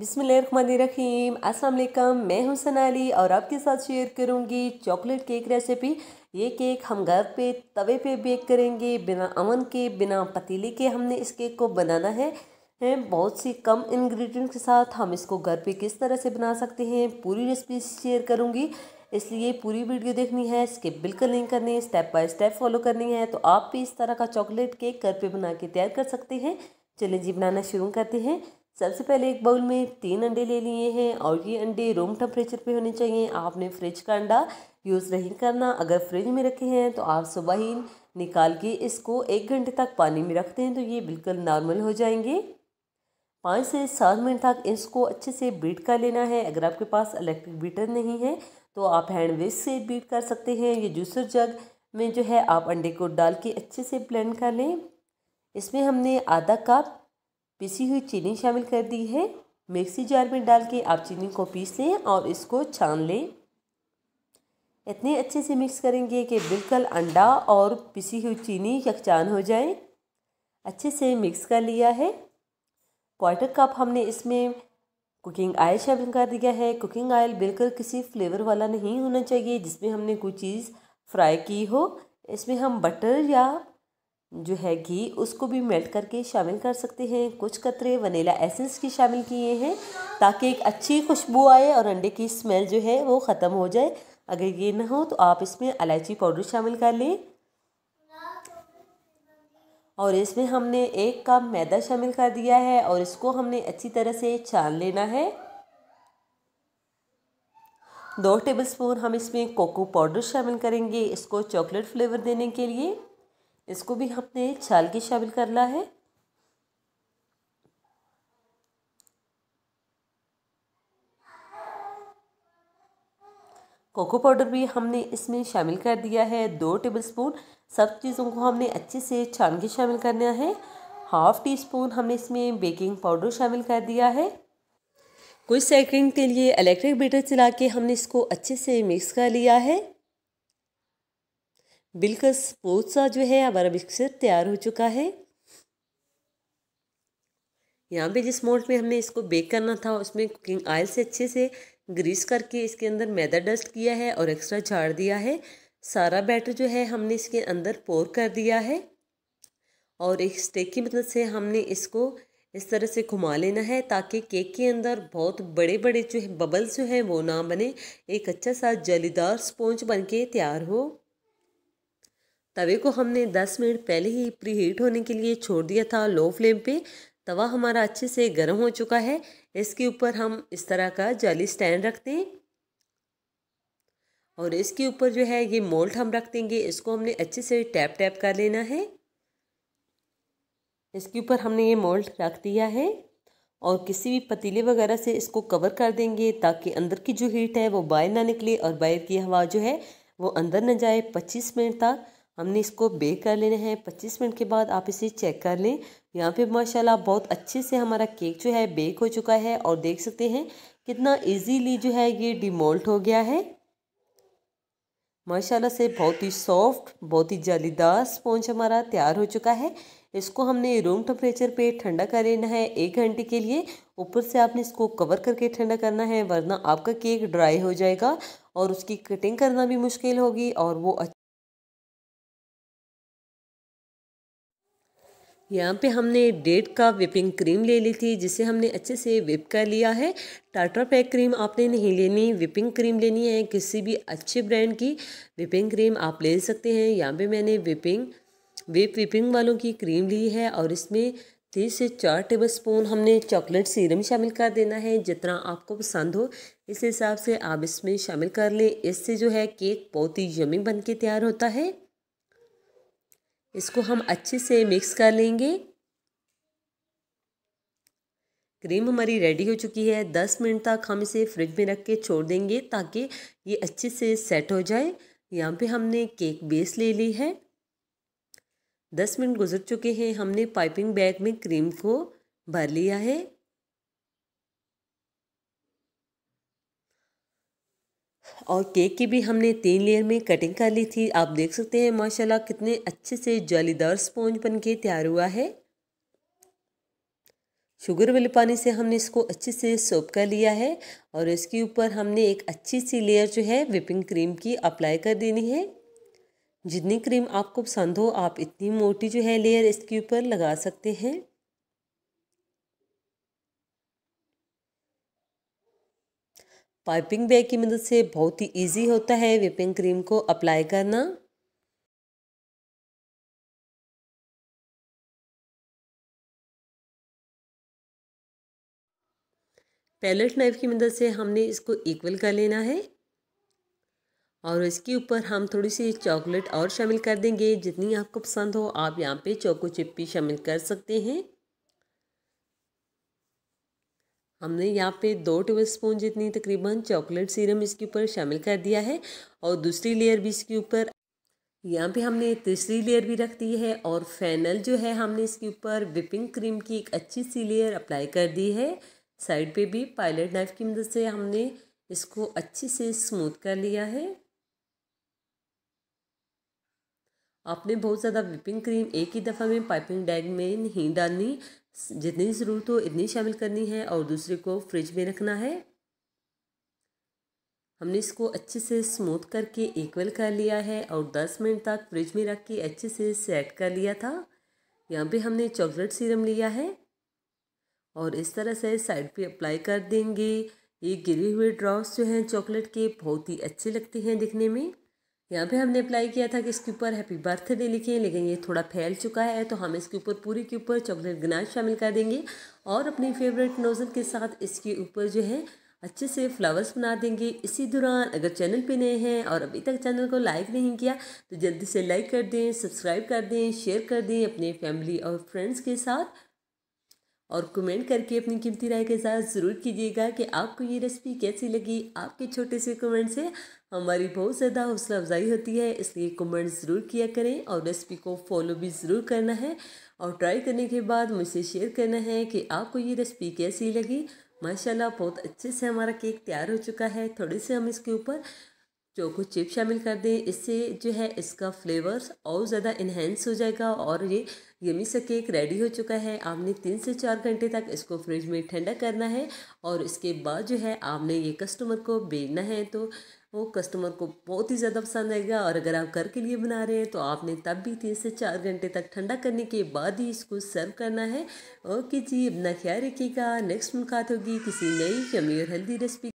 बिस्मिल्लाहिर्रहमानिर्रहीम। अस्सलाम वालेकुम। मैं हूं सनाली और आपके साथ शेयर करूंगी चॉकलेट केक रेसिपी। ये केक हम घर पे तवे पे बेक करेंगे, बिना अवन के, बिना पतीले के हमने इस केक को बनाना है। बहुत सी कम इंग्रेडिएंट के साथ हम इसको घर पे किस तरह से बना सकते हैं पूरी रेसिपी शेयर करूंगी, इसलिए पूरी वीडियो देखनी है, स्किप बिल्कुल नहीं करनी है, स्टेप बाय स्टेप फॉलो करनी है। तो आप भी इस तरह का चॉकलेट केक घर पे बना के तैयार कर सकते हैं। चलिए जी बनाना शुरू करते हैं। सबसे पहले एक बाउल में 3 अंडे ले लिए हैं और ये अंडे रूम टेम्परेचर पे होने चाहिए। आपने फ्रिज का अंडा यूज़ नहीं करना। अगर फ्रिज में रखे हैं तो आप सुबह ही निकाल के इसको 1 घंटे तक पानी में रखते हैं तो ये बिल्कुल नॉर्मल हो जाएंगे। 5 से 7 मिनट तक इसको अच्छे से बीट कर लेना है। अगर आपके पास इलेक्ट्रिक बीटर नहीं है तो आप हैंड विस्क से बीट कर सकते हैं। ये जूसर जग में जो है आप अंडे को डाल के अच्छे से ब्लेंड कर लें। इसमें हमने आधा कप पिसी हुई चीनी शामिल कर दी है। मिक्सी जार में डाल के आप चीनी को पीस लें और इसको छान लें। इतने अच्छे से मिक्स करेंगे कि बिल्कुल अंडा और पिसी हुई चीनी यकजान हो जाए। अच्छे से मिक्स कर लिया है। 1/4 कप हमने इसमें कुकिंग ऑयल शामिल कर दिया है। कुकिंग ऑयल बिल्कुल किसी फ्लेवर वाला नहीं होना चाहिए जिसमें हमने कोई चीज़ फ्राई की हो। इसमें हम बटर या जो है घी उसको भी मेल्ट करके शामिल कर सकते हैं। कुछ कतरे वनीला एसेंस की शामिल किए हैं ताकि एक अच्छी खुशबू आए और अंडे की स्मेल जो है वो ख़त्म हो जाए। अगर ये ना हो तो आप इसमें इलायची पाउडर शामिल कर लें। और इसमें हमने 1 कप मैदा शामिल कर दिया है और इसको हमने अच्छी तरह से छान लेना है। 2 टेबलस्पून हम इसमें कोको पाउडर शामिल करेंगे इसको चॉकलेट फ्लेवर देने के लिए। इसको भी हमने छाल के शामिल करना है। कोको पाउडर भी हमने इसमें शामिल कर दिया है 2 टेबलस्पून। सब चीज़ों को हमने अच्छे से छान के शामिल करना है। 1/2 टीस्पून हमने इसमें बेकिंग पाउडर शामिल कर दिया है। कुछ सेकंड के लिए इलेक्ट्रिक बीटर चला के हमने इसको अच्छे से मिक्स कर लिया है। बिल्कुल स्मूथ सा जो है हमारा मिक्सचर तैयार हो चुका है। यहाँ पे जिस मोल्ड में हमने इसको बेक करना था उसमें कुकिंग ऑयल से अच्छे से ग्रीस करके इसके अंदर मैदा डस्ट किया है और एक्स्ट्रा झाड़ दिया है। सारा बैटर जो है हमने इसके अंदर पोर कर दिया है और एक स्टिक की मदद से हमने इसको इस तरह से घुमा लेना है ताकि केक के अंदर बहुत बड़े बड़े जो है बबल्स जो हैं वो ना बने, एक अच्छा सा जलीदार स्पॉन्ज बन के तैयार हो। तवे को हमने 10 मिनट पहले ही प्री हीट होने के लिए छोड़ दिया था लो फ्लेम पे। तवा हमारा अच्छे से गर्म हो चुका है। इसके ऊपर हम इस तरह का जाली स्टैंड रखते हैं और इसके ऊपर जो है ये मोल्ड हम रख देंगे। इसको हमने अच्छे से टैप टैप कर लेना है। इसके ऊपर हमने ये मोल्ड रख दिया है और किसी भी पतीले वगैरह से इसको कवर कर देंगे ताकि अंदर की जो हीट है वो बाहर ना निकले और बाहर की हवा जो है वो अंदर न जाए। 25 मिनट तक हमने इसको बेक कर लेना है। 25 मिनट के बाद आप इसे चेक कर लें। यहाँ पे माशाल्लाह बहुत अच्छे से हमारा केक जो है बेक हो चुका है और देख सकते हैं कितना इजीली जो है ये डिमोल्ट हो गया है। माशाल्लाह से बहुत ही सॉफ्ट, बहुत ही जालीदार स्पॉन्ज हमारा तैयार हो चुका है। इसको हमने रूम टेम्परेचर पे ठंडा कर लेना है 1 घंटे के लिए। ऊपर से आपने इसको कवर करके ठंडा करना है वरना आपका केक ड्राई हो जाएगा और उसकी कटिंग करना भी मुश्किल होगी और वो यहाँ पे हमने 1.5 कप विपिंग क्रीम ले ली थी जिसे हमने अच्छे से विप कर लिया है। टाटा पैक क्रीम आपने नहीं लेनी, विपिंग क्रीम लेनी है। किसी भी अच्छे ब्रांड की विपिंग क्रीम आप ले सकते हैं। यहाँ पे मैंने विपिंग वालों की क्रीम ली है और इसमें 3 से 4 टेबलस्पून हमने चॉकलेट सीरम शामिल कर देना है। जितना आपको पसंद हो इस हिसाब से आप इसमें शामिल कर लें। इससे जो है केक बहुत ही यमी बन के तैयार होता है। इसको हम अच्छे से मिक्स कर लेंगे। क्रीम हमारी रेडी हो चुकी है। 10 मिनट तक हम इसे फ्रिज में रख के छोड़ देंगे ताकि ये अच्छे से सेट हो जाए। यहाँ पे हमने केक बेस ले ली है। 10 मिनट गुजर चुके हैं। हमने पाइपिंग बैग में क्रीम को भर लिया है और केक की भी हमने 3 लेयर में कटिंग कर ली थी। आप देख सकते हैं माशाल्लाह कितने अच्छे से जालीदार स्पॉन्ज बन के तैयार हुआ है। शुगर वाले पानी से हमने इसको अच्छे से सोप कर लिया है और इसके ऊपर हमने एक अच्छी सी लेयर जो है व्हिपिंग क्रीम की अप्लाई कर देनी है। जितनी क्रीम आपको पसंद हो आप इतनी मोटी जो है लेयर इसके ऊपर लगा सकते हैं। पाइपिंग बैग की मदद से बहुत ही इजी होता है व्हिपिंग क्रीम को अप्लाई करना। पैलेट नाइफ की मदद से हमने इसको इक्वल कर लेना है और इसके ऊपर हम थोड़ी सी चॉकलेट और शामिल कर देंगे। जितनी आपको पसंद हो आप यहाँ पे चोको चिप भी शामिल कर सकते हैं। हमने यहाँ पे 2 टेबलस्पून जितनी तकरीबन चॉकलेट सीरम इसके ऊपर शामिल कर दिया है और दूसरी लेयर भी इसके ऊपर, यहाँ पे हमने तीसरी लेयर भी रख दी है और फाइनल जो है हमने इसके ऊपर व्हिपिंग क्रीम की एक अच्छी सी लेयर अप्लाई कर दी है। साइड पे भी पायलट नाइफ की मदद से हमने इसको अच्छे से स्मूथ कर लिया है। आपने बहुत ज़्यादा व्हिपिंग क्रीम एक ही दफ़ा में पाइपिंग बैग में नहीं डालनी, जितनी ज़रूरत हो इतनी शामिल करनी है और दूसरे को फ्रिज में रखना है। हमने इसको अच्छे से स्मूथ करके इक्वल कर लिया है और 10 मिनट तक फ्रिज में रख के अच्छे से सेट कर लिया था। यहाँ पे हमने चॉकलेट सीरम लिया है और इस तरह से साइड पे अप्लाई कर देंगे। ये गिरे हुए ड्रॉप्स जो हैं चॉकलेट के बहुत ही अच्छे लगते हैं दिखने में। यहाँ पे हमने अप्लाई किया था कि इसके ऊपर हैप्पी बर्थडे लिखें, लेकिन ये थोड़ा फैल चुका है तो हम इसके ऊपर पूरे के ऊपर चॉकलेट गनाश शामिल कर देंगे और अपनी फेवरेट नोज़ल के साथ इसके ऊपर जो है अच्छे से फ्लावर्स बना देंगे। इसी दौरान अगर चैनल पे नए हैं और अभी तक चैनल को लाइक नहीं किया तो जल्दी से लाइक कर दें, सब्सक्राइब कर दें, शेयर कर दें अपने फैमिली और फ्रेंड्स के साथ और कमेंट करके अपनी कीमती राय के साथ ज़रूर कीजिएगा कि आपको ये रेसिपी कैसी लगी। आपके छोटे से कमेंट से हमारी बहुत ज़्यादा हौसला अफजाई होती है, इसलिए कमेंट ज़रूर किया करें और रेसिपी को फॉलो भी ज़रूर करना है और ट्राई करने के बाद मुझसे शेयर करना है कि आपको ये रेसिपी कैसी लगी। माशाल्लाह बहुत अच्छे से हमारा केक तैयार हो चुका है। थोड़े से हम इसके ऊपर चोको चिप शामिल कर दें, इससे जो है इसका फ्लेवर्स और ज़्यादा इन्हेंस हो जाएगा और ये यमी सा केक रेडी हो चुका है। आपने 3 से 4 घंटे तक इसको फ्रिज में ठंडा करना है और इसके बाद जो है आपने ये कस्टमर को भेजना है तो वो कस्टमर को बहुत ही ज़्यादा पसंद आएगा। और अगर आप घर के लिए बना रहे हैं तो आपने तब भी 3 से 4 घंटे तक ठंडा करने के बाद ही इसको सर्व करना है। ओके जी, अपना ख्याल रखिएगा। नेक्स्ट मुलाकात होगी किसी नई यमी और हेल्दी रेसिपी